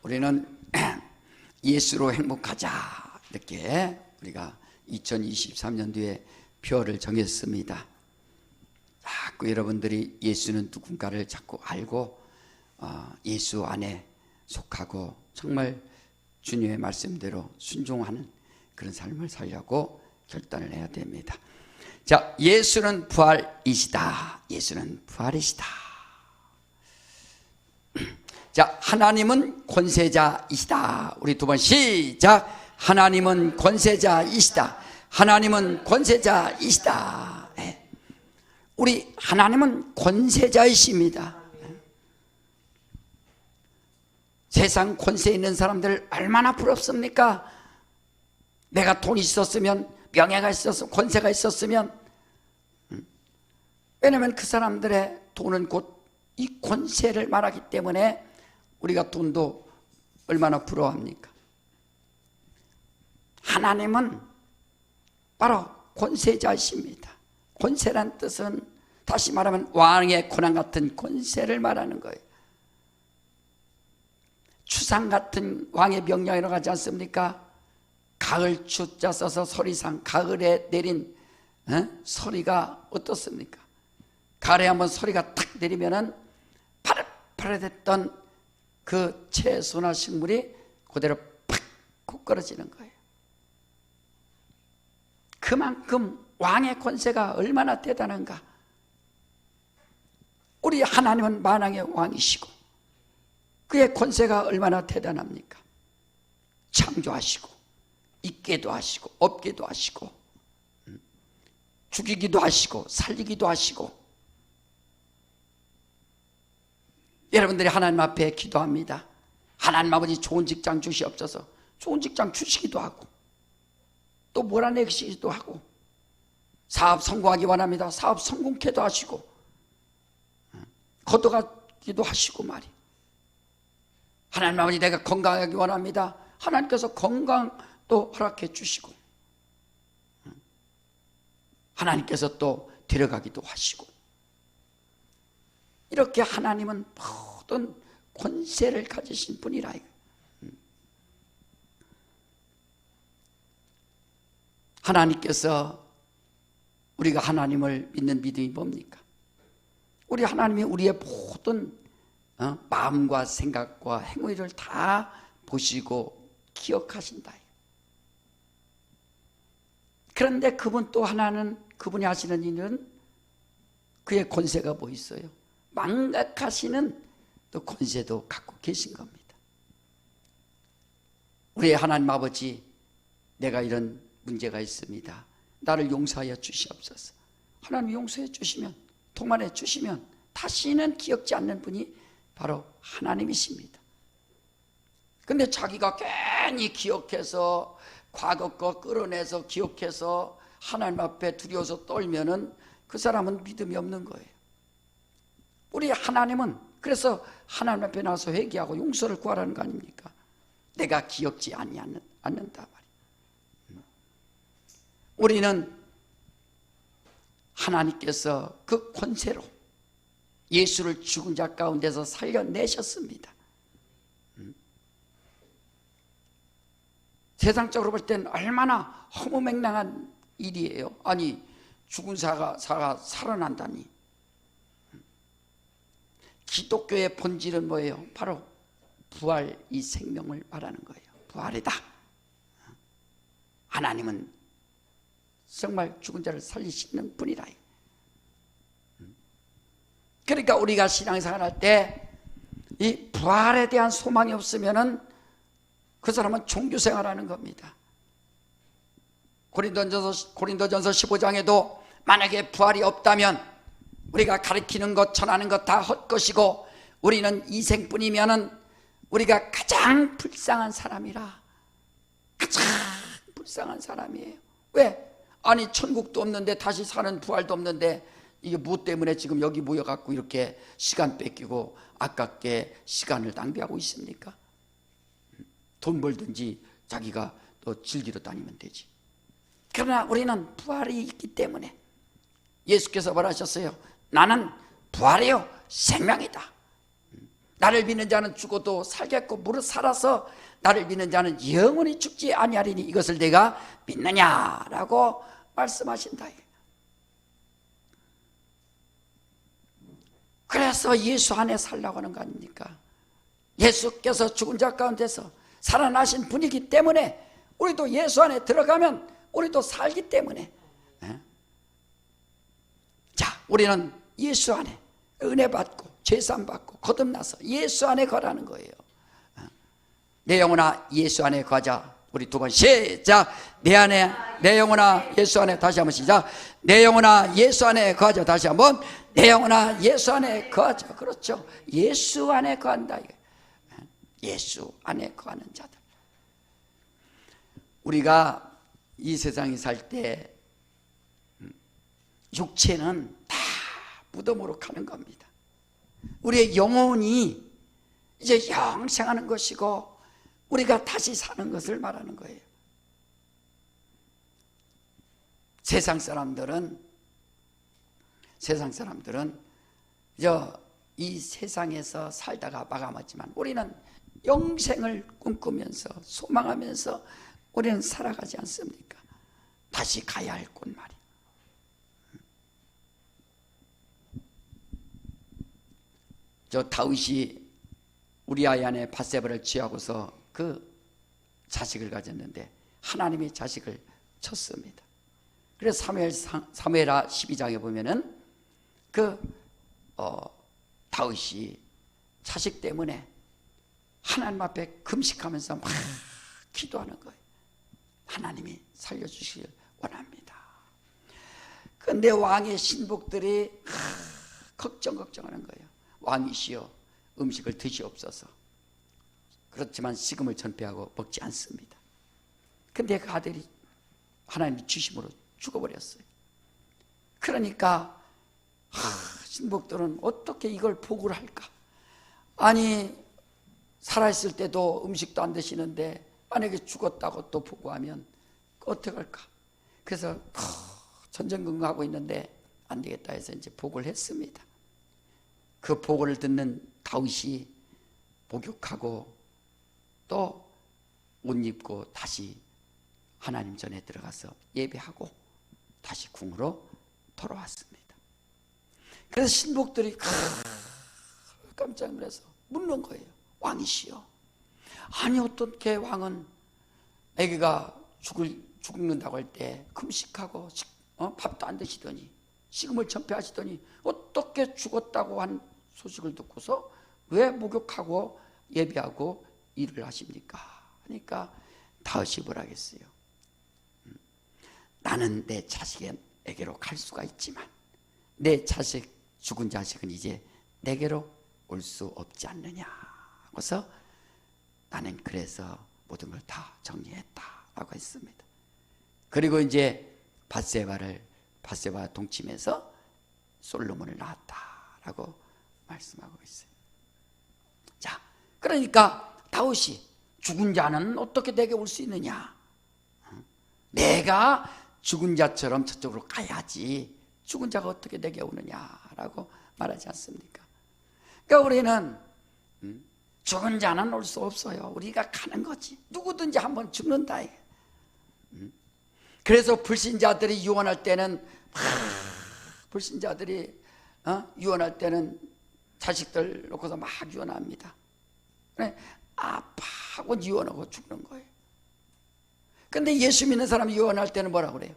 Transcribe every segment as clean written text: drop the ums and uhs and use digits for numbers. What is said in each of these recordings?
우리는 예수로 행복하자, 이렇게 우리가 2023년도에 표어를 정했습니다. 자꾸 여러분들이 예수는 누군가를 자꾸 알고 예수 안에 속하고 정말 주님의 말씀대로 순종하는 그런 삶을 살려고 결단을 해야 됩니다. 자, 예수는 부활이시다. 예수는 부활이시다. 자, 하나님은 권세자이시다. 우리 두 번 시작. 하나님은 권세자이시다. 하나님은 권세자이시다. 네. 우리 하나님은 권세자이십니다. 세상 권세 있는 사람들 얼마나 부럽습니까? 내가 돈이 있었으면, 명예가 있었으면, 권세가 있었으면. 왜냐하면 그 사람들의 돈은 곧 이 권세를 말하기 때문에 우리가 돈도 얼마나 부러워합니까? 하나님은 바로 권세자이십니다. 권세란 뜻은 다시 말하면 왕의 권한 같은 권세를 말하는 거예요. 추상 같은 왕의 명령이라고 하지 않습니까? 가을 추자 써서 서리상, 가을에 내린 서리가 어떻습니까? 가을에 한번 서리가 탁 내리면은 파릇파릇했던 그 채소나 식물이 그대로 팍 굳건해지는 거예요. 그만큼 왕의 권세가 얼마나 대단한가. 우리 하나님은 만왕의 왕이시고 그의 권세가 얼마나 대단합니까? 창조하시고 있게도 하시고 없게도 하시고 죽이기도 하시고 살리기도 하시고. 여러분들이 하나님 앞에 기도합니다. 하나님 아버지 좋은 직장 주시옵소서. 좋은 직장 주시기도 하고 또 몰아내시기도 하고, 사업 성공하기 원합니다. 사업 성공케도 하시고 걷어가기도 하시고 말이. 하나님 아버지 내가 건강하기 원합니다. 하나님께서 건강도 허락해 주시고 하나님께서 또 데려가기도 하시고. 이렇게 하나님은 모든 권세를 가지신 분이라. 하나님께서, 우리가 하나님을 믿는 믿음이 뭡니까? 우리 하나님이 우리의 모든 마음과 생각과 행위를 다 보시고 기억하신다. 그런데 그분 또 하나는, 그분이 하시는 일은 그의 권세가 뭐 있어요? 망각하시는 또 권세도 갖고 계신 겁니다. 우리 하나님 아버지, 내가 이런 문제가 있습니다. 나를 용서하여 주시옵소서. 하나님 용서해 주시면, 통만해 주시면 다시는 기억지 않는 분이 바로 하나님이십니다. 근데 자기가 괜히 기억해서, 과거 거 끌어내서 기억해서 하나님 앞에 두려워서 떨면은 그 사람은 믿음이 없는 거예요. 우리 하나님은 그래서 하나님 앞에 나와서 회개하고 용서를 구하라는 거 아닙니까? 내가 기억지 않는다 말이에요. 우리는 하나님께서 그 권세로 예수를 죽은 자 가운데서 살려내셨습니다. 세상적으로 볼 때는 얼마나 허무맹랑한 일이에요. 아니, 죽은 자가 살아난다니. 기독교의 본질은 뭐예요? 바로 부활, 이 생명을 말하는 거예요. 부활이다. 하나님은 정말 죽은 자를 살리시는 분이라. 그러니까 우리가 신앙생활 할 때 이 부활에 대한 소망이 없으면은 그 사람은 종교생활하는 겁니다. 고린도전서 15장에도 만약에 부활이 없다면 우리가 가르치는 것, 전하는 것 다 헛것이고 우리는 이생뿐이면은 우리가 가장 불쌍한 사람이라. 가장 불쌍한 사람이에요. 왜? 아니, 천국도 없는데, 다시 사는 부활도 없는데, 이게 무엇 때문에 지금 여기 모여갖고 이렇게 시간 뺏기고 아깝게 시간을 낭비하고 있습니까? 돈 벌든지 자기가 또 즐기러 다니면 되지. 그러나 우리는 부활이 있기 때문에 예수께서 뭐라 하셨어요? 나는 부활이요 생명이다. 나를 믿는 자는 죽어도 살겠고 무릇 살아서 나를 믿는 자는 영원히 죽지 아니하리니 이것을 내가 믿느냐라고 말씀하신다. 그래서 예수 안에 살라고 하는 거 아닙니까? 예수께서 죽은 자 가운데서 살아나신 분이기 때문에 우리도 예수 안에 들어가면 우리도 살기 때문에, 자, 우리는 예수 안에 은혜 받고 죄산 받고 거듭나서 예수 안에 거라는 거예요. 내 영혼아 예수 안에 거하자. 우리 두 번 시작. 내 영혼아 예수 안에, 다시 한번 시작. 내 영혼아 예수 안에 거하자. 다시 한번 내 영혼아 예수 안에 거하자. 그렇죠. 예수 안에 거한다. 예수 안에 거하는 자들. 우리가 이 세상에 살 때 육체는 다 무덤으로 가는 겁니다. 우리의 영혼이 이제 영생하는 것이고 우리가 다시 사는 것을 말하는 거예요. 세상 사람들은 이 세상에서 살다가 마감하지만 우리는 영생을 꿈꾸면서 소망하면서 우리는 살아가지 않습니까? 다시 가야 할 곳 말이에요. 저 다윗이 우리아의 아내 밧세바를 취하고서 그 자식을 가졌는데 하나님이 자식을 쳤습니다. 그래서 사무엘하 12장에 보면은 다윗이 자식 때문에 하나님 앞에 금식하면서 막 기도하는 거예요. 하나님이 살려주시길 원합니다. 그런데 왕의 신복들이 걱정하는 거예요. 왕이시여 음식을 드시옵소서. 그렇지만 식음을 전폐하고 먹지 않습니다. 근데 그 아들이 하나님이 주심으로 죽어버렸어요. 그러니까 신복들은 어떻게 이걸 보고를 할까? 아니 살아있을 때도 음식도 안 드시는데 만약에 죽었다고 또 보고하면 어떻게 할까? 그래서 전전긍긍하고 있는데 안 되겠다 해서 이제 보고를 했습니다. 그 보고를 듣는 다윗이 목욕하고 또 옷 입고 다시 하나님 전에 들어가서 예배하고 다시 궁으로 돌아왔습니다. 그래서 신복들이 깜짝 놀라서 묻는 거예요. 왕이시여, 아니 어떻게 왕은 아기가 죽는다고 할 때 금식하고 밥도 안 드시더니 식음을 전폐하시더니 어떻게 죽었다고 한 소식을 듣고서 왜 목욕하고 예배하고 일을 하십니까? 하니까 다윗이 뭐라 하겠어요? 나는 내 자식에게로 갈 수가 있지만 내 자식, 죽은 자식은 이제 내게로 올 수 없지 않느냐 하고서 나는 그래서 모든 걸 다 정리했다라고 했습니다. 그리고 이제 밧세바 동침해서 솔로몬을 낳았다라고 말씀하고 있어요. 자, 그러니까 다윗이 죽은 자는 어떻게 내게 올 수 있느냐? 내가 죽은 자처럼 저쪽으로 가야지 죽은 자가 어떻게 내게 오느냐라고 말하지 않습니까? 그러니까 우리는 죽은 자는 올 수 없어요. 우리가 가는 거지. 누구든지 한번 죽는다. 그래서 불신자들이 유언할 때는 유언할 때는 자식들 놓고서 막 유언합니다. 아파하고 유언하고 죽는 거예요. 근데 예수 믿는 사람이 유언할 때는 뭐라고 그래요?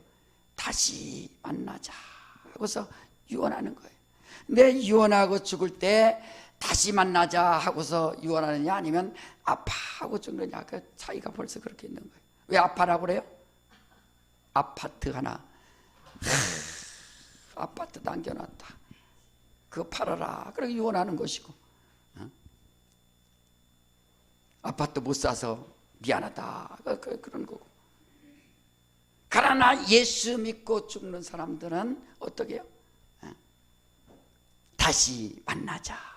다시 만나자 하고서 유언하는 거예요. 근데 유언하고 죽을 때 다시 만나자 하고서 유언하느냐 아니면 아파하고 죽느냐, 그 차이가 벌써 그렇게 있는 거예요. 왜 아파라고 그래요? 아파트 하나 아파트 남겨놨다, 그거 팔아라, 그렇게 유언하는 것이고, 아파트 못 사서 미안하다, 그런 거고. 그러나 예수 믿고 죽는 사람들은 어떻게 해요? 다시 만나자.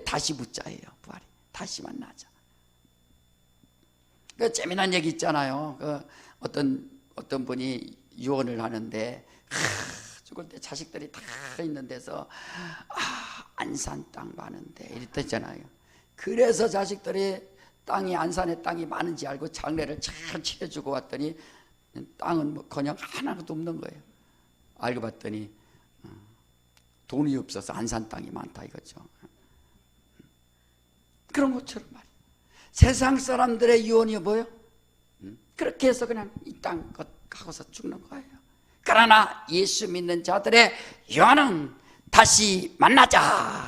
다시 묻자예요. 부활이 다시 만나자. 그 재미난 얘기 있잖아요. 어떤 분이 유언을 하는데 죽을 때 자식들이 다 있는 데서 안산 땅 많은데 이랬잖아요. 그래서 자식들이 땅이 안산에 땅이 많은지 알고 장례를 잘 치러주고 왔더니 땅은 뭐 그냥 하나도 없는 거예요. 알고 봤더니 돈이 없어서 안산 땅이 많다 이거죠. 그런 것처럼 말이에요. 세상 사람들의 유언이 뭐예요? 그렇게 해서 그냥 이 땅 것 하고서 죽는 거예요. 그러나 예수 믿는 자들의 유언은 다시 만나자.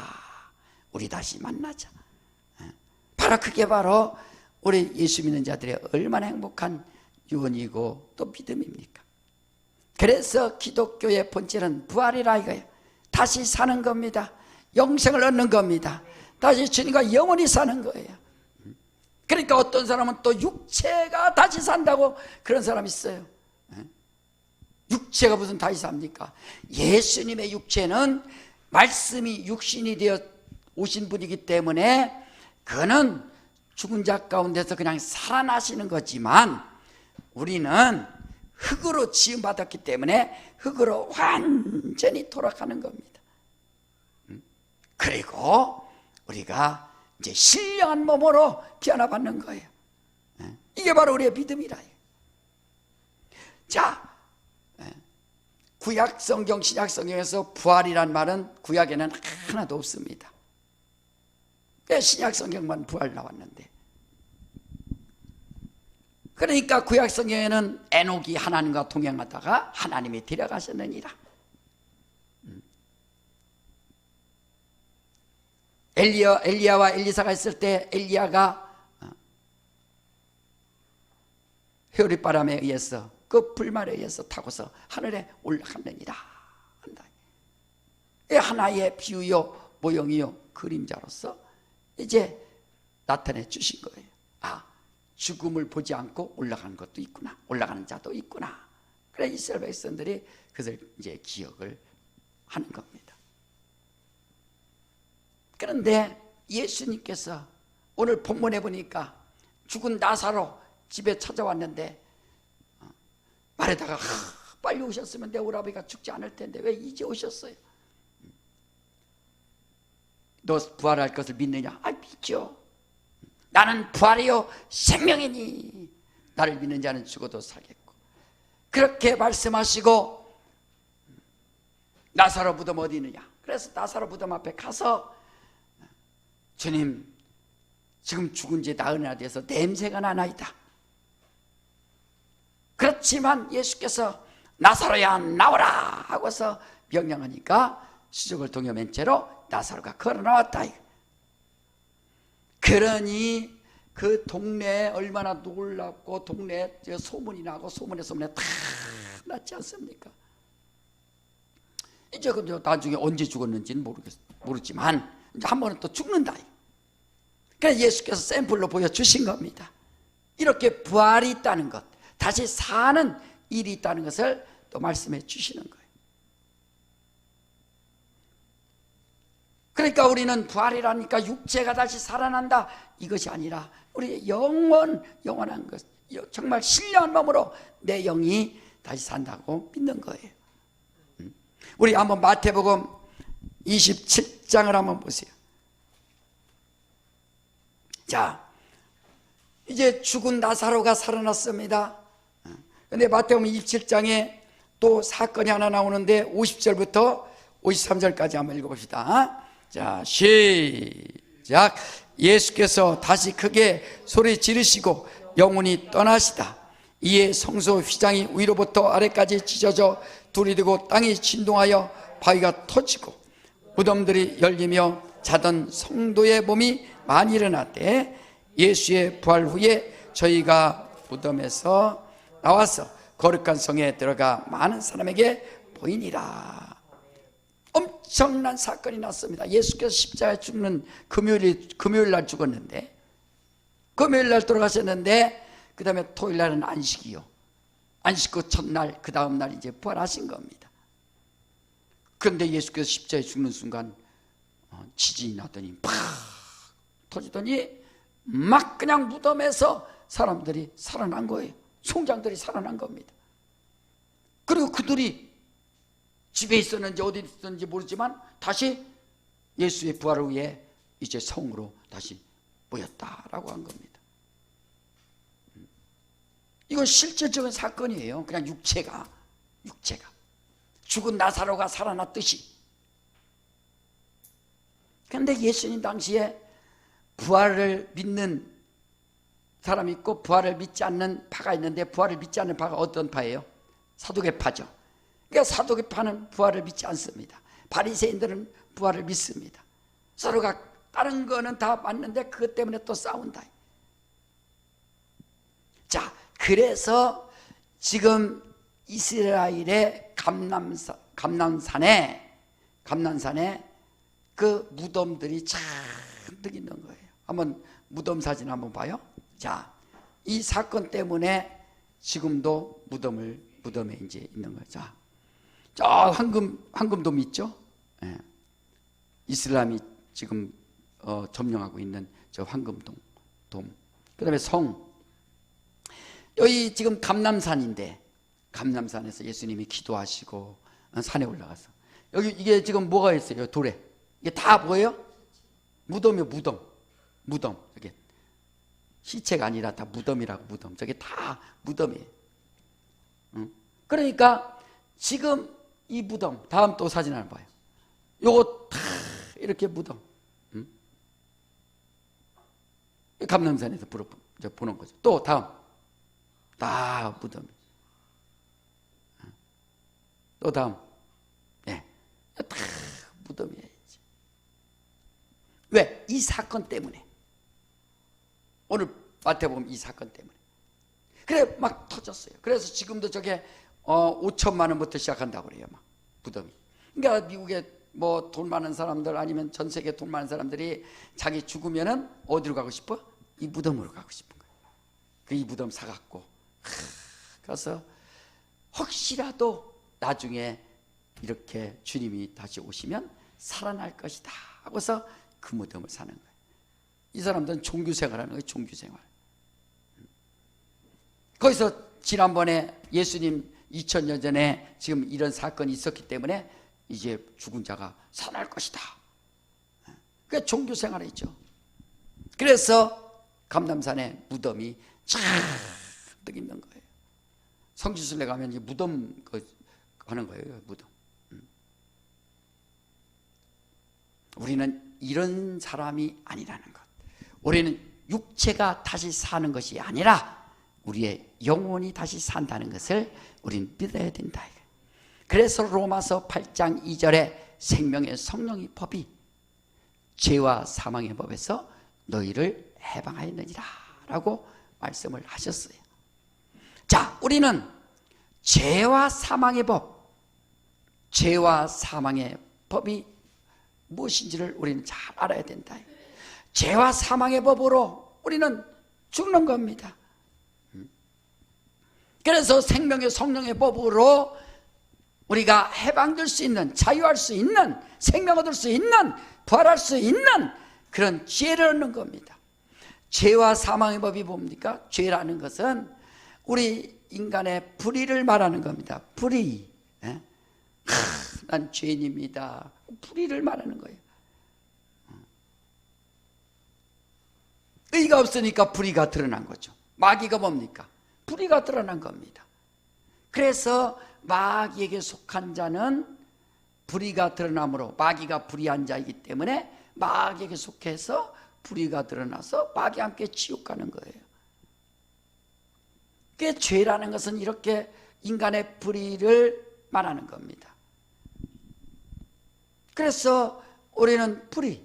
우리 다시 만나자. 바로 그게 바로 우리 예수 믿는 자들의 얼마나 행복한 유언이고 또 믿음입니까? 그래서 기독교의 본질은 부활이라 이거예요. 다시 사는 겁니다. 영생을 얻는 겁니다. 다시 주님과 영원히 사는 거예요. 그러니까 어떤 사람은 또 육체가 다시 산다고 그런 사람이 있어요. 육체가 무슨 다시 삽니까? 예수님의 육체는 말씀이 육신이 되어 오신 분이기 때문에 그는 죽은 자 가운데서 그냥 살아나시는 거지만 우리는 흙으로 지음받았기 때문에 흙으로 완전히 돌아가는 겁니다. 그리고 우리가 이제 신령한 몸으로 변화받는 거예요. 이게 바로 우리의 믿음이라. 자, 구약 성경, 신약 성경에서 부활이란 말은 구약에는 하나도 없습니다. 신약 성경만 부활 나왔는데, 그러니까 구약 성경에는 에녹이 하나님과 동행하다가 하나님이 데려가셨느니라. 엘리야와 엘리사가 있을 때 엘리야가 회오리바람에 의해서 그 불말에 의해서 타고서 하늘에 올라갔느니라 한다. 하나의 비유요 모형이요 그림자로서 이제 나타내 주신 거예요. 아, 죽음을 보지 않고 올라가는 것도 있구나, 올라가는 자도 있구나. 그래 이스라엘 백성들이 그것을 이제 기억을 하는 겁니다. 그런데 예수님께서 오늘 본문에 보니까 죽은 나사로 집에 찾아왔는데 말에다가 빨리 오셨으면 내 오라비가 죽지 않을 텐데 왜 이제 오셨어요? 너 부활할 것을 믿느냐? 아, 믿죠. 나는 부활이요 생명이니 나를 믿는 자는 죽어도 살겠고. 그렇게 말씀하시고 나사로 무덤 어디 있느냐? 그래서 나사로 무덤 앞에 가서 주님, 지금 죽은 지 나흘이나 돼서 냄새가 나나이다. 그렇지만 예수께서 나사로야 나오라 하고서 명령하니까 수족을 동여맨 채로 나사로가 걸어 나왔다. 그러니 그 동네에 얼마나 놀랍고 동네에 소문이 나고 소문에 다 났지 않습니까? 이제 나중에 언제 죽었는지는 모르지만 이제 한 번은 또 죽는다. 그래서 예수께서 샘플로 보여주신 겁니다. 이렇게 부활이 있다는 것, 다시 사는 일이 있다는 것을 또 말씀해 주시는 거예요. 그러니까 우리는 부활이라니까 육체가 다시 살아난다 이것이 아니라 우리의 영원한 것, 정말 신령한 마음으로 내 영이 다시 산다고 믿는 거예요. 우리 한번 마태복음 27장을 한번 보세요. 자, 이제 죽은 나사로가 살아났습니다. 근데 마태복음 27장에 또 사건이 하나 나오는데 50절부터 53절까지 한번 읽어봅시다. 자, 시작. 예수께서 다시 크게 소리 지르시고 영혼이 떠나시다. 이에 성소 휘장이 위로부터 아래까지 찢어져 둘이 되고 땅이 진동하여 바위가 터지고 무덤들이 열리며 자던 성도의 몸이 많이 일어났대. 예수의 부활 후에 저희가 무덤에서 나와서 거룩한 성에 들어가 많은 사람에게 보이니라. 엄청난 사건이 났습니다. 예수께서 십자가에 죽는 금요일 날 죽었는데, 금요일 날 돌아가셨는데, 그 다음에 토요일 날은 안식이요. 안식 후 첫날, 그 다음 날 이제 부활하신 겁니다. 그런데 예수께서 십자가에 죽는 순간 지진이 나더니 팍 터지더니 막 그냥 무덤에서 사람들이 살아난 거예요. 송장들이 살아난 겁니다. 그리고 그들이 집에 있었는지 어디 있었는지 모르지만 다시 예수의 부활을 위해 이제 성으로 다시 모였다라고 한 겁니다. 이건 실질적인 사건이에요. 그냥 육체가 죽은 나사로가 살아났듯이. 그런데 예수님 당시에 부활을 믿는 사람이 있고 부활을 믿지 않는 파가 있는데, 부활을 믿지 않는 파가 어떤 파예요? 사두개파죠. 그러니까 사두개파는 부활을 믿지 않습니다. 바리새인들은 부활을 믿습니다. 서로가 다른 거는 다 맞는데 그것 때문에 또 싸운다. 자, 그래서 지금 이스라엘의 감람산에 그 무덤들이 잔뜩 있는 거예요. 한번 무덤 사진 한번 봐요. 자, 이 사건 때문에 지금도 무덤에 이제 있는 거죠. 저 황금돔 있죠? 예. 이슬람이 지금 점령하고 있는 저 황금돔. 그 다음에 여기 지금 감람산인데, 감람산에서 예수님이 기도하시고 산에 올라가서 여기 이게 지금 뭐가 있어요? 돌에. 이게 다 뭐예요? 무덤이에요. 무덤. 이게 시체가 아니라 다 무덤이라고. 무덤. 저게 다 무덤이에요. 그러니까 지금 이 무덤, 다음 또 사진 하나 봐요. 요거 다 이렇게 무덤. 감람산에서 보는 거죠. 또 다음 다 무덤. 또 다음, 네, 다 무덤이에요. 왜? 이 사건 때문에. 오늘 마태복음 이 사건 때문에. 그래 막 터졌어요. 그래서 지금도 저게 5천만 원부터 시작한다고 그래요. 막 무덤이. 그러니까 미국에 뭐 돈 많은 사람들, 아니면 전 세계 돈 많은 사람들이 자기 죽으면은 어디로 가고 싶어? 이 무덤으로 가고 싶은 거예요. 이 무덤 사갖고 가서 혹시라도 나중에 이렇게 주님이 다시 오시면 살아날 것이다 하고서 그 무덤을 사는 거예요. 이 사람들은 종교생활하는 거예요. 종교생활. 거기서 지난번에 예수님 2000년 전에 지금 이런 사건이 있었기 때문에 이제 죽은 자가 살아날 것이다. 그게 종교생활에 있죠. 그래서 감람산에 무덤이 잔뜩 있는 거예요. 성지순례 가면 이제 무덤 하는 거예요. 무덤. 우리는 이런 사람이 아니라는 것. 우리는 육체가 다시 사는 것이 아니라 우리의 영혼이 다시 산다는 것을 우리는 믿어야 된다. 그래서 로마서 8장 2절에 생명의 성령의 법이 죄와 사망의 법에서 너희를 해방하였느니라 라고 말씀을 하셨어요. 자, 우리는 죄와 사망의 법이 무엇인지를 우리는 잘 알아야 된다. 죄와 사망의 법으로 우리는 죽는 겁니다. 그래서 생명의 성령의 법으로 우리가 해방될 수 있는, 자유할 수 있는, 생명 얻을 수 있는, 부활할 수 있는 그런 지혜를 얻는 겁니다. 죄와 사망의 법이 뭡니까? 죄라는 것은 우리 인간의 불의를 말하는 겁니다. 불의. 난 죄인입니다. 불의를 말하는 거예요. 의가 없으니까 불의가 드러난 거죠. 마귀가 뭡니까? 불의가 드러난 겁니다. 그래서 마귀에게 속한 자는 불의가 드러나므로, 마귀가 불의한 자이기 때문에 마귀에게 속해서 불의가 드러나서 마귀와 함께 지옥 가는 거예요. 그 죄라는 것은 이렇게 인간의 불의를 말하는 겁니다. 그래서 우리는 불의,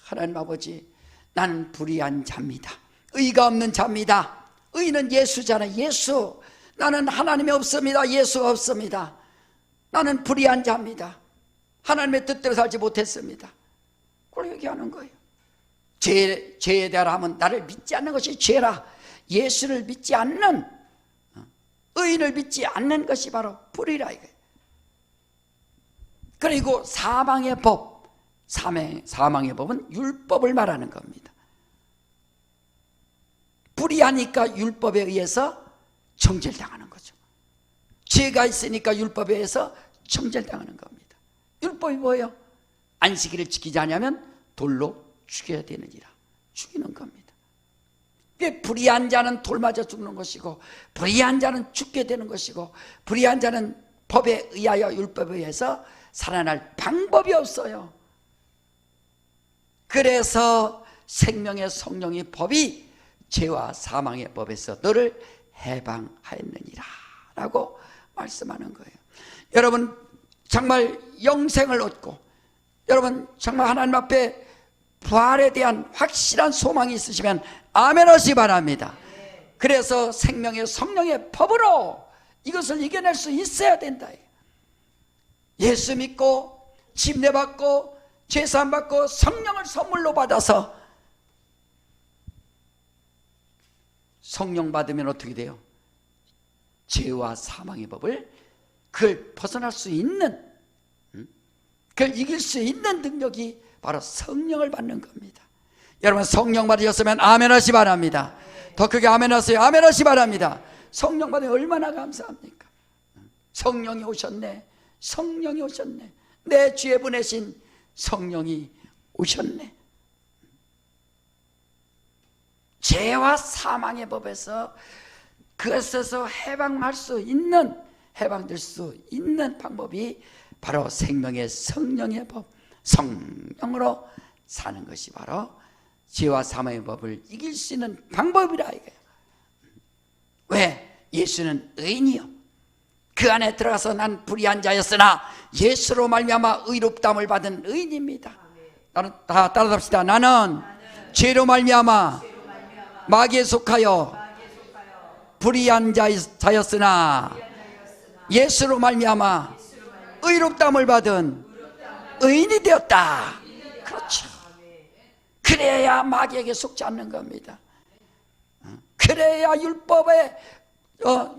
하나님 아버지, 나는 불의한 자입니다. 의가 없는 자입니다. 의는 예수잖아요. 예수. 나는 하나님이 없습니다. 예수가 없습니다. 나는 불의한 자입니다. 하나님의 뜻대로 살지 못했습니다. 그걸 얘기하는 거예요. 죄에 대하여 하면 나를 믿지 않는 것이 죄라. 예수를 믿지 않는, 의인을 믿지 않는 것이 바로 불의라 이거예요. 그리고 사망의 법, 사망의 법은 율법을 말하는 겁니다. 불의하니까 율법에 의해서 정죄당하는 거죠. 죄가 있으니까 율법에 의해서 정죄당하는 겁니다. 율법이 뭐예요? 안식일을 지키지 않으면 돌로 죽여야 되느니라. 죽이는 겁니다. 불의한 자는 돌 맞아 죽는 것이고, 불의한 자는 죽게 되는 것이고, 불의한 자는 법에 의하여, 율법에 의해서 살아날 방법이 없어요. 그래서 생명의 성령의 법이 죄와 사망의 법에서 너를 해방하였느니라 라고 말씀하는 거예요. 여러분 정말 영생을 얻고, 여러분 정말 하나님 앞에 부활에 대한 확실한 소망이 있으시면 아멘 하시기 바랍니다. 그래서 생명의 성령의 법으로 이것을 이겨낼 수 있어야 된다. 예수 믿고 침례받고 죄사함 받고 성령을 선물로 받아서, 성령 받으면 어떻게 돼요? 죄와 사망의 법을 그걸 벗어날 수 있는, 그걸 이길 수 있는 능력이 바로 성령을 받는 겁니다. 여러분 성령 받으셨으면 아멘 하시 바랍니다. 더 크게 아멘 하세요. 아멘 하시 바랍니다. 성령 받으면 얼마나 감사합니까? 성령이 오셨네. 성령이 오셨네. 내 죄 보내신 성령이 오셨네. 죄와 사망의 법에서 그것에서 해방할 수 있는, 해방될 수 있는 방법이 바로 생명의 성령의 법, 성령으로 사는 것이 바로 죄와 사망의 법을 이길 수 있는 방법이라 이거예요. 왜? 예수는 의인이요, 그 안에 들어가서 난 불의한 자였으나 예수로 말미암아 의롭다함을 받은 의인입니다. 다 따라합시다. 나는 죄로 말미암아 마귀에 속하여 불의한 자였으나 예수로 말미암아 의롭다함을 받은 의인이 되었다. 그렇죠. 그래야 마귀에게 속지 않는 겁니다. 그래야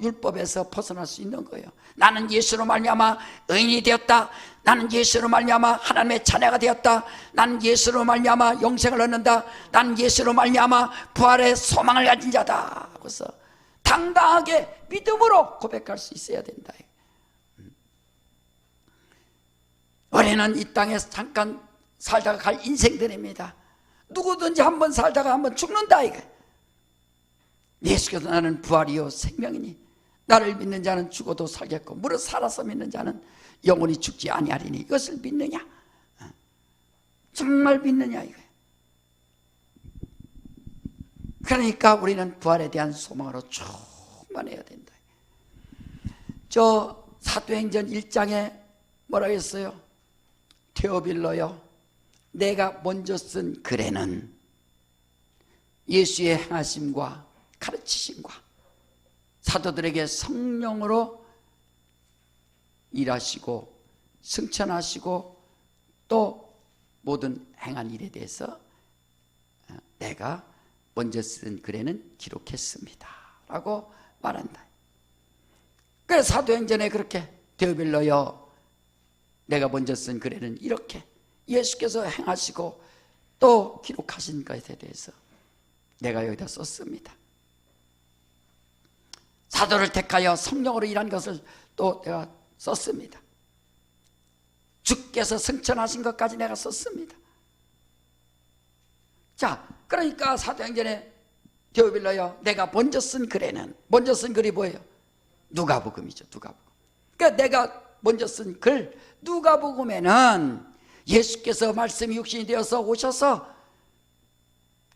율법에서 벗어날 수 있는 거예요. 나는 예수로 말미암아 의인이 되었다. 나는 예수로 말미암아 하나님의 자녀가 되었다. 나는 예수로 말미암아 영생을 얻는다. 나는 예수로 말미암아 부활의 소망을 가진 자다. 그래서 당당하게 믿음으로 고백할 수 있어야 된다. 우리는 이 땅에서 잠깐 살다가 갈 인생들입니다. 누구든지 한번 살다가 한번 죽는다 이거. 예수께서 나는 부활이요 생명이니 나를 믿는 자는 죽어도 살겠고 무릇 살아서 믿는 자는 영원히 죽지 아니하리니, 이것을 믿느냐? 정말 믿느냐 이거예요. 그러니까 우리는 부활에 대한 소망으로 충만해야 된다. 저 사도행전 1장에 뭐라고 했어요? 테오빌로요, 내가 먼저 쓴 글에는 예수의 행하심과 가르치심과 사도들에게 성령으로 일하시고 승천하시고 또 모든 행한 일에 대해서 내가 먼저 쓴 글에는 기록했습니다 라고 말한다. 그래서 사도행전에 그렇게 데오빌로여, 내가 먼저 쓴 글에는 이렇게 예수께서 행하시고 또 기록하신 것에 대해서 내가 여기다 썼습니다. 사도를 택하여 성령으로 일한 것을 또 내가 썼습니다. 주께서 승천하신 것까지 내가 썼습니다. 자, 그러니까 사도행전에 데오빌로여, 내가 먼저 쓴 글에는, 먼저 쓴 글이 뭐예요? 누가복음이죠. 누가복음. 그러니까 내가 먼저 쓴 글 누가복음에는 예수께서 말씀이 육신이 되어서 오셔서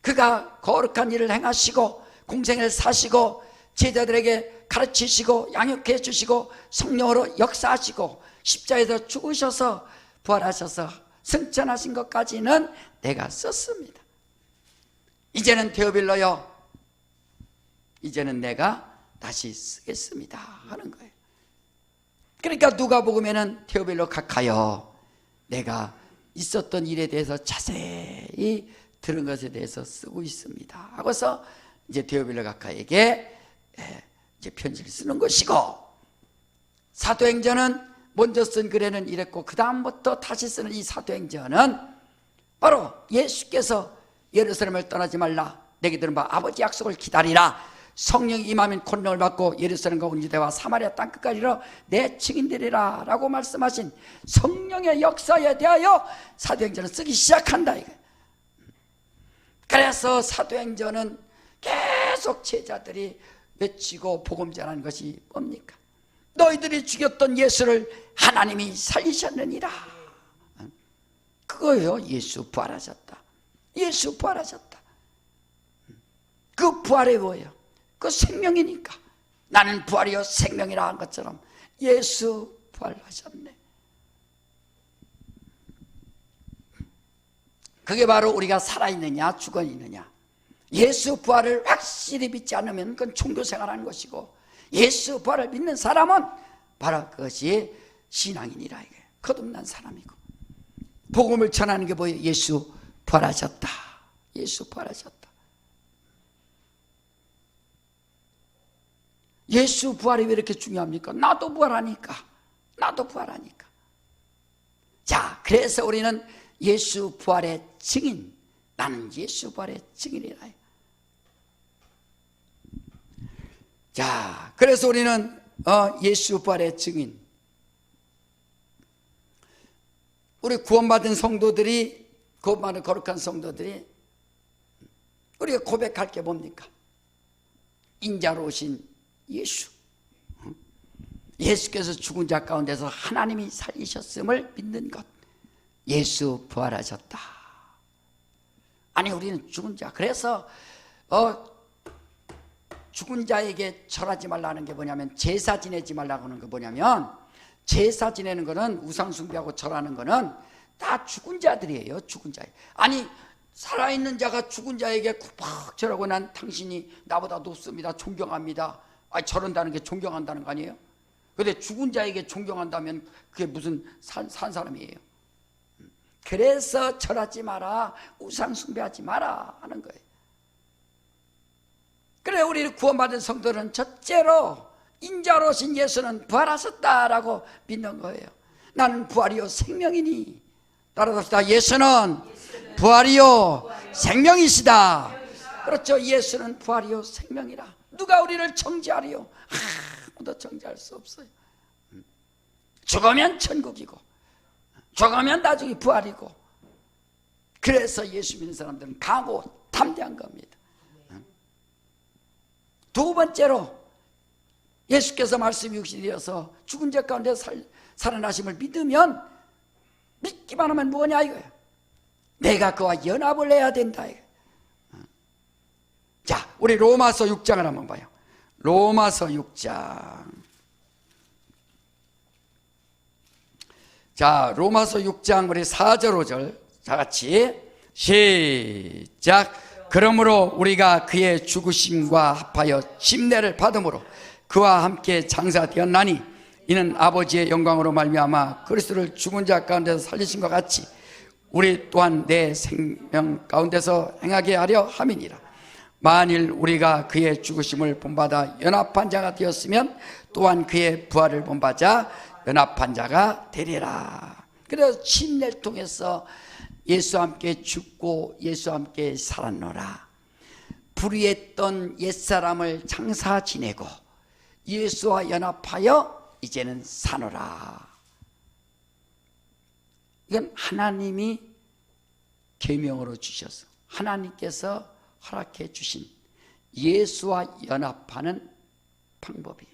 그가 거룩한 일을 행하시고 공생을 사시고 제자들에게 가르치시고 양육해 주시고 성령으로 역사하시고 십자가에서 죽으셔서 부활하셔서 승천하신 것까지는 내가 썼습니다. 이제는 데오빌로여, 이제는 내가 다시 쓰겠습니다 하는 거예요. 그러니까 누가복음에는 데오빌로 각하여, 내가 있었던 일에 대해서 자세히 들은 것에 대해서 쓰고 있습니다 하고서 이제 데오빌로 각하에게 이제 편지를 쓰는 것이고, 사도행전은 먼저 쓴 글에는 이랬고 그 다음부터 다시 쓰는 이 사도행전은 바로 예수께서 예루살렘을 떠나지 말라, 내게 들은 바 아버지 약속을 기다리라, 성령이 임하면 권능을 받고 예루살렘과 온 유대와 사마리아 땅끝까지 이르러 내 증인되리라 라고 말씀하신 성령의 역사에 대하여 사도행전을 쓰기 시작한다 이거예요. 그래서 사도행전은 계속 제자들이 외치고 복음 전하는 것이 뭡니까? 너희들이 죽였던 예수를 하나님이 살리셨느니라. 그거예요. 예수 부활하셨다. 예수 부활하셨다. 그 부활이 뭐예요? 그 생명이니까. 나는 부활이요 생명이라 한 것처럼 예수 부활하셨네. 그게 바로 우리가 살아있느냐 죽어있느냐. 예수 부활을 확실히 믿지 않으면 그건 종교생활하는 것이고, 예수 부활을 믿는 사람은 바로 그것이 신앙인이라. 이게 거듭난 사람이고, 복음을 전하는 게 뭐예요? 예수 부활하셨다. 예수 부활하셨다. 예수 부활이 왜 이렇게 중요합니까? 나도 부활하니까. 나도 부활하니까. 자, 그래서 우리는 예수 부활의 증인, 나는 예수 부활의 증인이라. 자, 그래서 우리는 예수 부활의 증인. 우리 구원받은 성도들이, 구원받은 거룩한 성도들이 우리가 고백할 게 뭡니까? 인자로 오신 예수. 예수께서 죽은 자 가운데서 하나님이 살리셨음을 믿는 것. 예수 부활하셨다. 아니, 우리는 죽은 자. 그래서 죽은 자에게 절하지 말라는 게 뭐냐면, 제사 지내지 말라고 하는 게 뭐냐면, 제사 지내는 거는, 우상 숭배하고 절하는 거는 다 죽은 자들이에요. 죽은 자. 아니, 살아있는 자가 죽은 자에게 팍 절하고, 난 당신이 나보다 높습니다, 존경합니다. 아니, 저런다는 게 존경한다는 거 아니에요? 근데 죽은 자에게 존경한다면 그게 무슨 산 사람이에요? 그래서 절하지 마라, 우상 숭배하지 마라 하는 거예요. 그래, 우리 구원받은 성도는 첫째로 인자로 오신 예수는 부활하셨다라고 믿는 거예요. 나는 부활이요 생명이니. 따라합시다. 예수는 부활이요 생명이시다. 그렇죠. 예수는 부활이요 생명이라. 누가 우리를 정죄하리요? 아무도 정죄할 수 없어요. 죽으면 천국이고, 죽으면 나중에 부활이고. 그래서 예수 믿는 사람들은 강하고 담대한 겁니다. 두 번째로, 예수께서 말씀이 육신이어서 죽은 자 가운데 살아나심을 믿으면, 믿기만 하면 뭐냐 이거예요. 내가 그와 연합을 해야 된다 이거예요. 자, 우리 로마서 6장을 한번 봐요. 로마서 6장. 자, 로마서 6장 우리 4절 5절 다 같이 시작. 그러므로 우리가 그의 죽으심과 합하여 침례를 받음으로 그와 함께 장사되었나니, 이는 아버지의 영광으로 말미암아 그리스도를 죽은 자 가운데서 살리심과 같이 우리 또한 내 생명 가운데서 행하게 하려 함이니라. 만일 우리가 그의 죽으심을 본받아 연합한 자가 되었으면 또한 그의 부활을 본받아 연합한 자가 되리라. 그래서 침례를 통해서 예수와 함께 죽고 예수와 함께 살았노라. 불의했던 옛사람을 장사 지내고 예수와 연합하여 이제는 사노라. 이건 하나님이 계명으로 주셔서 하나님께서 허락해 주신 예수와 연합하는 방법이에요.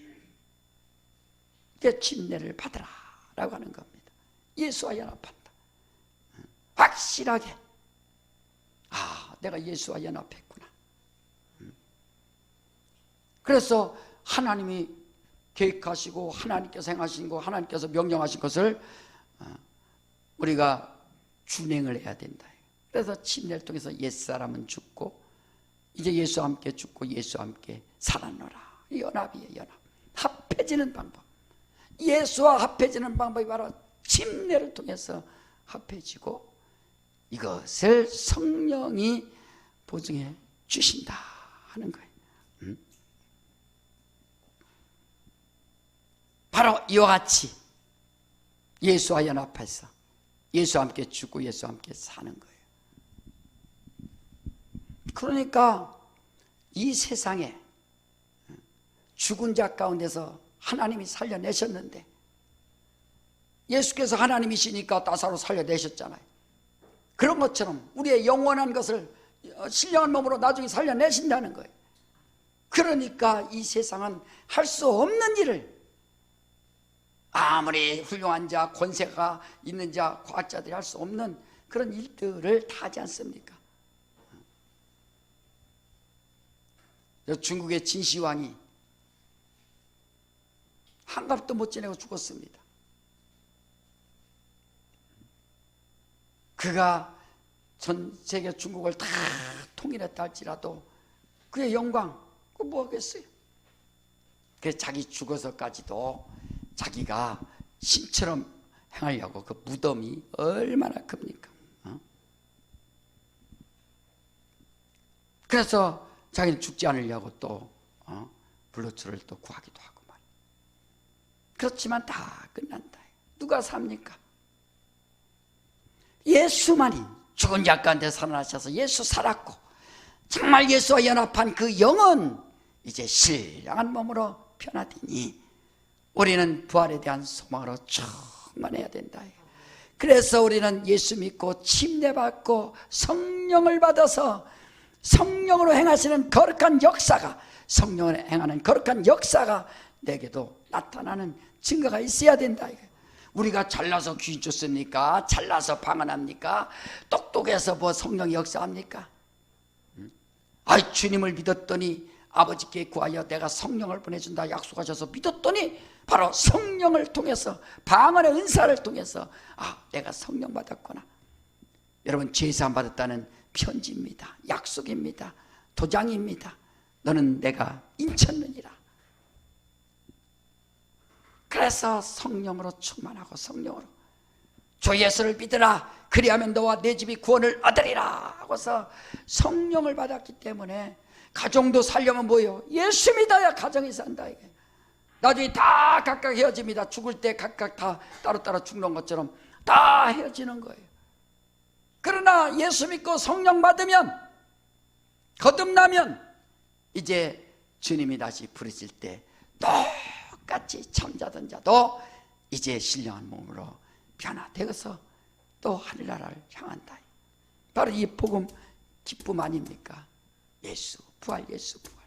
이게 침례를 받으라 라고 하는 겁니다. 예수와 연합한다. 확실하게, 아, 내가 예수와 연합했구나. 그래서 하나님이 계획하시고 하나님께서 행하신 거, 하나님께서 명령하신 것을 우리가 준행을 해야 된다. 그래서 침례를 통해서 옛사람은 죽고 이제 예수와 함께 죽고 예수와 함께 살았노라. 연합이에요. 연합. 합해지는 방법. 예수와 합해지는 방법이 바로 침례를 통해서 합해지고, 이것을 성령이 보증해 주신다 하는 거예요. 바로 이와 같이 예수와 연합해서 예수와 함께 죽고 예수와 함께 사는 거예요. 그러니까 이 세상에 죽은 자 가운데서 하나님이 살려내셨는데, 예수께서 하나님이시니까 나사로 살려내셨잖아요. 그런 것처럼 우리의 영원한 것을 신령한 몸으로 나중에 살려내신다는 거예요. 그러니까 이 세상은 할 수 없는 일을, 아무리 훌륭한 자, 권세가 있는 자, 과학자들이 할 수 없는 그런 일들을 다 하지 않습니까? 중국의 진시황이 한갑도 못 지내고 죽었습니다. 그가 전 세계 중국을 다 통일했다 할지라도 그의 영광, 그거 뭐 하겠어요? 그래서 자기 죽어서까지도 자기가 신처럼 행하려고 그 무덤이 얼마나 큽니까? 그래서 자기는 죽지 않으려고 또 블루투를 또 구하기도 하고 말이에요. 그렇지만 다 끝난다. 누가 삽니까? 예수만이 죽은 자 가운데 살아나셔서 예수 살았고 정말 예수와 연합한 그 영은 이제 신령한 몸으로 변화되니 우리는 부활에 대한 소망으로 충만해야 된다. 그래서 우리는 예수 믿고 침례받고 성령을 받아서 성령으로 행하시는 거룩한 역사가, 성령으로 행하는 거룩한 역사가 내게도 나타나는 증거가 있어야 된다. 우리가 잘나서 귀신 쫓습니까? 잘나서 방언합니까? 똑똑해서 뭐 성령이 역사합니까? 아이, 주님을 믿었더니 아버지께 구하여 내가 성령을 보내준다 약속하셔서 믿었더니 바로 성령을 통해서, 방언의 은사를 통해서 내가 성령 받았구나. 여러분, 제사함 받았다는 편지입니다. 약속입니다. 도장입니다. 너는 내가 인쳤느니라. 그래서 성령으로 충만하고 성령으로 주 예수를 믿으라 그리하면 너와 내 집이 구원을 얻으리라 하고서 성령을 받았기 때문에 가정도 살려면 뭐예요? 예수 믿어야 가정이 산다. 이게 나중에 다 각각 헤어집니다. 죽을 때 각각 다 따로따로 죽는 것처럼 다 헤어지는 거예요. 그러나 예수 믿고 성령 받으면, 거듭나면 이제 주님이 다시 부르실 때 똑같이 잠자던 자도 이제 신령한 몸으로 변화되어서 또 하늘나라를 향한다. 바로 이 복음 기쁨 아닙니까? 예수 부활, 예수 부활.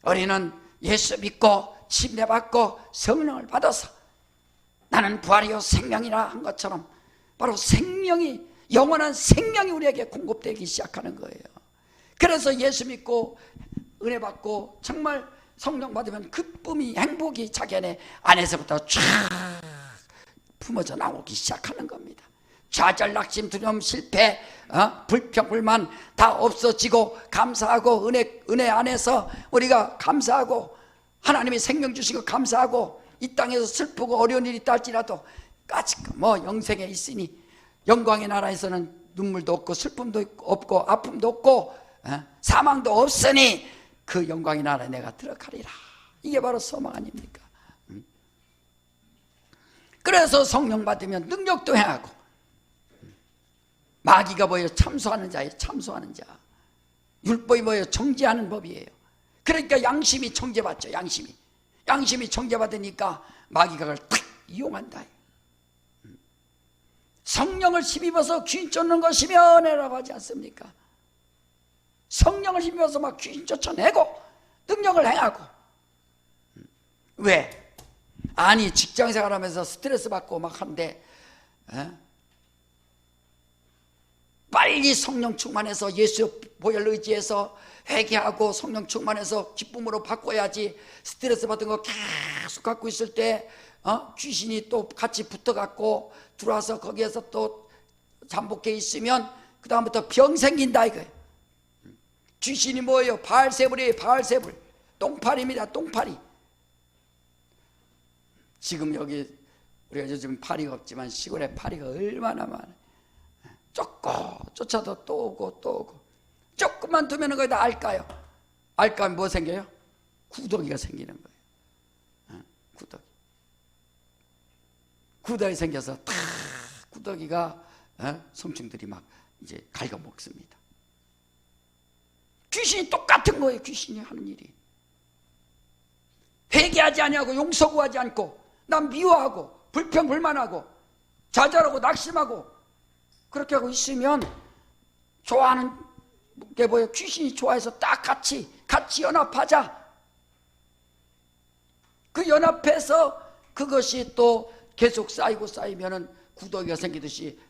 우리는 예수 믿고 침례받고 성령을 받아서 나는 부활이요 생명이라 한 것처럼 바로 생명이, 영원한 생명이 우리에게 공급되기 시작하는 거예요. 그래서 예수 믿고 은혜 받고 정말 성령 받으면 기쁨이, 행복이 자기 안에서부터 쫙 품어져 나오기 시작하는 겁니다. 좌절, 낙심, 두려움, 실패, 불평, 불만 다 없어지고 감사하고 은혜 안에서 우리가 감사하고 하나님이 생명 주신 거 감사하고 이 땅에서 슬프고 어려운 일이 있다 할지라도 까짓 뭐 영생에 있으니 영광의 나라에서는 눈물도 없고 슬픔도 없고 아픔도 없고 사망도 없으니 그 영광의 나라에 내가 들어가리라. 이게 바로 소망 아닙니까? 그래서 성령 받으면 능력도 행하고, 마귀가 뭐예요? 참소하는 자예요. 참소하는 자. 율법이 뭐예요? 정죄하는 법이에요. 그러니까 양심이 정죄받죠. 양심이 정죄받으니까 마귀가 그걸 탁 이용한다. 성령을 힘입어서 귀신 쫓는 것이 면회라고 하지 않습니까? 성령을 힘입어서 막 귀신 쫓아내고 능력을 행하고. 왜? 아니, 직장생활하면서 스트레스 받고 막 하는데 빨리 성령 충만해서 예수 보혈 의지해서 회개하고 성령 충만해서 기쁨으로 바꿔야지. 스트레스 받은 거 계속 갖고 있을 때 귀신이 또 같이 붙어갖고 들어와서 거기에서 또 잠복해 있으면 그 다음부터 병 생긴다 이거예요. 귀신이 뭐예요? 바알세불이에요. 바알세불. 똥파리입니다. 똥파리. 지금 여기 우리가 요즘 파리가 없지만 시골에 파리가 얼마나 많아요. 쫓아도 또 오고 또 오고. 조금만 두면 거기다 알까요? 알까면 뭐 생겨요? 구더기가 생기는 거예요. 구더기 생겨서 다 구더기가 성충들이 막 이제 갉아먹습니다. 귀신이 똑같은 거예요. 귀신이 하는 일이. 회개하지 아니하고 용서 구하지 않고 난 미워하고 불평불만하고 좌절하고 낙심하고 그렇게 하고 있으면 좋아하는 게 뭐예요? 귀신이 좋아해서 딱 같이 연합하자. 그 연합해서 그것이 또 계속 쌓이면은 구더기가 생기듯이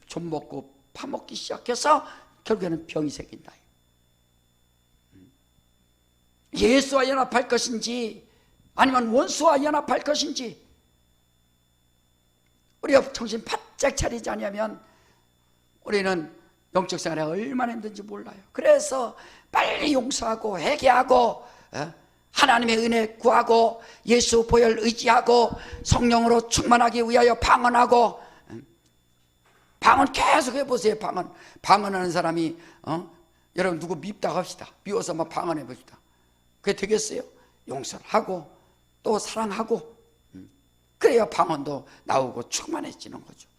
좀 먹고 파먹기 시작해서 결국에는 병이 생긴다. 예수와 연합할 것인지 아니면 원수와 연합할 것인지 우리가 정신 바짝 차리지 않으면 우리는 영적 생활에 얼마나 힘든지 몰라요. 그래서 빨리 용서하고 회개하고 하나님의 은혜 구하고 예수 보혈 의지하고 성령으로 충만하기 위하여 방언하고, 방언 계속 해보세요. 방언하는 사람이 여러분 누구 밉다고 합시다. 미워서 막 방언해 봅시다. 그게 되겠어요? 용서를 하고 또 사랑하고, 그래야 방언도 나오고 충만해지는 거죠.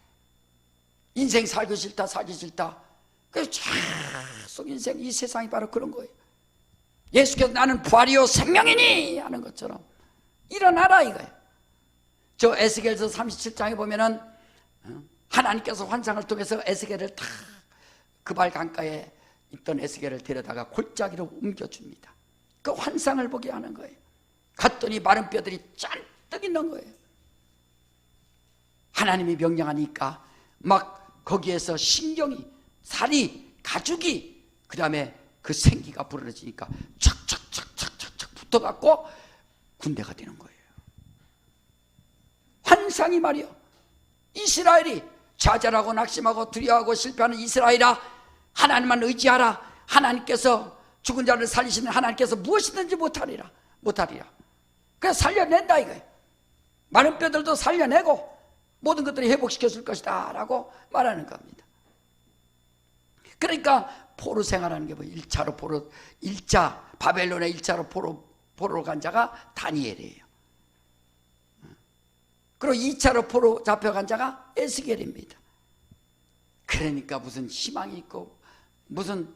인생 살기 싫다 그래서 계속 인생, 이 세상이 바로 그런 거예요. 예수께서 나는 부활이요 생명이니 하는 것처럼 일어나라 이거예요. 저 에스겔서 37장에 보면은 하나님께서 환상을 통해서 에스겔을 다 그발 강가에 있던 에스겔을 데려다가 골짜기로 옮겨줍니다. 그 환상을 보게 하는 거예요. 갔더니 마른 뼈들이 잔뜩 있는 거예요. 하나님이 명령하니까 막 거기에서 신경이, 살이, 가죽이, 그 다음에 그 생기가 불어지니까 착착착착착착 붙어갖고 군대가 되는 거예요. 환상이 말이요. 이스라엘이 좌절하고 낙심하고 두려워하고 실패하는 이스라엘아, 하나님만 의지하라. 하나님께서 죽은 자를 살리시는 하나님께서 무엇이든지 못하리라. 그래서 살려낸다 이거예요. 마른 뼈들도 살려내고 모든 것들을 회복시켜 줄 것이다 라고 말하는 겁니다. 그러니까 포로 생활하는 게 뭐예요? 1차로 포로, 바벨론의 1차로 포로로 간 자가 다니엘이에요. 그리고 2차로 포로 잡혀간 자가 에스겔입니다. 그러니까 무슨 희망이 있고 무슨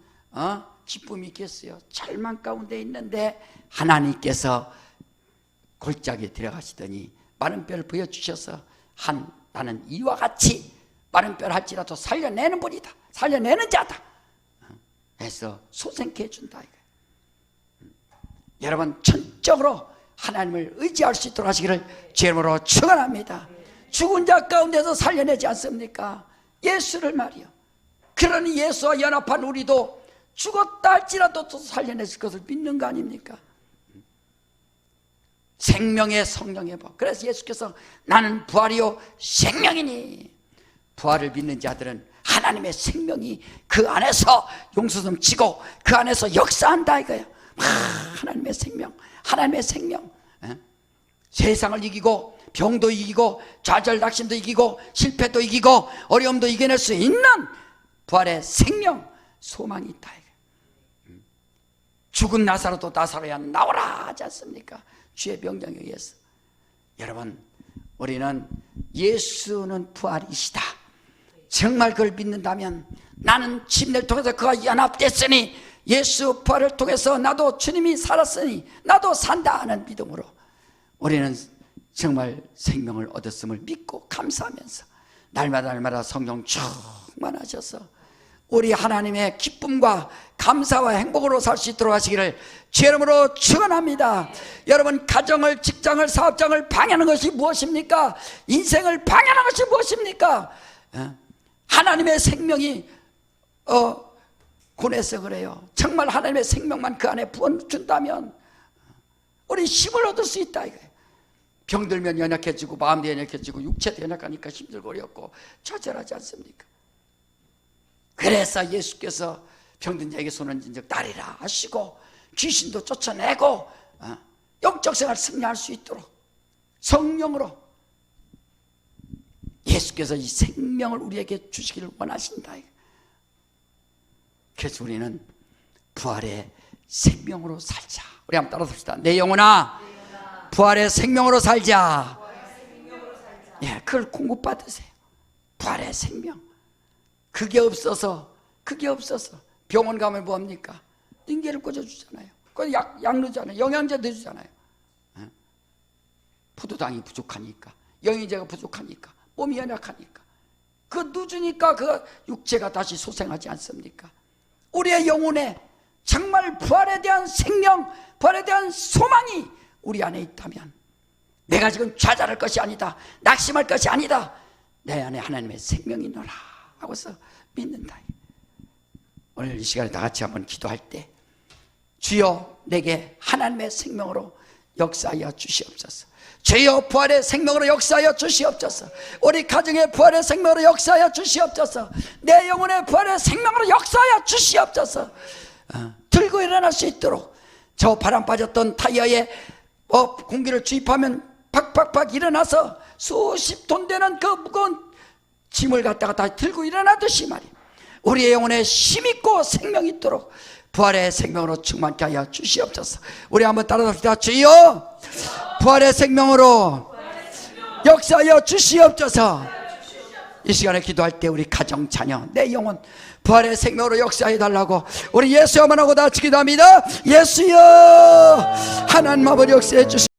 기쁨이 있겠어요? 절망 가운데 있는데 하나님께서 골짜기에 들어가시더니 마른 뼈를 보여주셔서 나는 이와 같이 마른 뼈를 할지라도 살려내는 분이다, 살려내는 자다 해서 소생케 해준다 이거예요. 여러분 전적으로 하나님을 의지할 수 있도록 하시기를 주님으로 축원합니다. 죽은 자 가운데서 살려내지 않습니까? 예수를 말이요. 그러니 예수와 연합한 우리도 죽었다 할지라도 또 살려내실 것을 믿는 거 아닙니까? 생명의 성령의 법. 그래서 예수께서 나는 부활이요 생명이니, 부활을 믿는 자들은 하나님의 생명이 그 안에서 용수섬 치고 그 안에서 역사한다 이거예요. 하나님의 생명. 세상을 이기고 병도 이기고 좌절 낙심도 이기고 실패도 이기고 어려움도 이겨낼 수 있는 부활의 생명, 소망이 있다 이거예요. 죽은 나사로도 나사로야 나오라 하지 않습니까? 주의 명령에 의해서. 여러분, 우리는 예수는 부활이시다, 정말 그걸 믿는다면 나는 침례를 통해서 그와 연합됐으니 예수 부활을 통해서 나도 주님이 살았으니 나도 산다 하는 믿음으로 우리는 정말 생명을 얻었음을 믿고 감사하면서 날마다 성령 충만하셔서 우리 하나님의 기쁨과 감사와 행복으로 살 수 있도록 하시기를 주의 이름으로 축원합니다. 여러분, 가정을, 직장을, 사업장을 방해하는 것이 무엇입니까? 인생을 방해하는 것이 무엇입니까? 하나님의 생명이 고뇌서 그래요. 정말 하나님의 생명만 그 안에 부어준다면 우리 힘을 얻을 수 있다 이거예요. 병들면 연약해지고 마음도 연약해지고 육체도 연약하니까 힘들고 어렵고 좌절하지 않습니까? 그래서 예수께서 병든 자에게 손을 쥔 적 나리라 하시고 귀신도 쫓아내고 영적 생활 승리할 수 있도록 성령으로 예수께서 이 생명을 우리에게 주시기를 원하신다. 그래서 우리는 부활의 생명으로 살자. 우리 한번 따라 봅시다. 내 영혼아 부활의 생명으로 살자. 예, 그걸 공급받으세요. 부활의 생명. 그게 없어서 병원 가면 뭐합니까? 링겔을 꽂아주잖아요. 그건 약 넣잖아요. 영양제 넣어주잖아요. 포도당이 부족하니까, 영양제가 부족하니까, 몸이 연약하니까 그 넣어주니까 그 육체가 다시 소생하지 않습니까? 우리의 영혼에 정말 부활에 대한 생명, 부활에 대한 소망이 우리 안에 있다면, 내가 지금 좌절할 것이 아니다, 낙심할 것이 아니다, 내 안에 하나님의 생명이 있노라 하고서 믿는다. 오늘 이 시간에 다 같이 한번 기도할 때, 주여 내게 하나님의 생명으로 역사하여 주시옵소서. 주여 부활의 생명으로 역사하여 주시옵소서. 우리 가정의 부활의 생명으로 역사하여 주시옵소서. 내 영혼의 부활의 생명으로 역사하여 주시옵소서. 들고 일어날 수 있도록, 저 바람 빠졌던 타이어에 공기를 주입하면 팍팍팍 일어나서 수십 톤 되는 그 무거운 짐을 갖다가 다 들고 일어나듯이 말이에요, 우리의 영혼에 힘있고 생명이 있도록 부활의 생명으로 충만케 하여 주시옵소서. 우리 한번 따라합시다. 주여 부활의 생명으로 역사하여 주시옵소서. 이 시간에 기도할 때 우리 가정, 자녀, 내 영혼 부활의 생명으로 역사해 달라고 우리 예수야만 하고 다 같이 기도합니다. 예수여, 하나님 아버지 역사해 주시옵소서.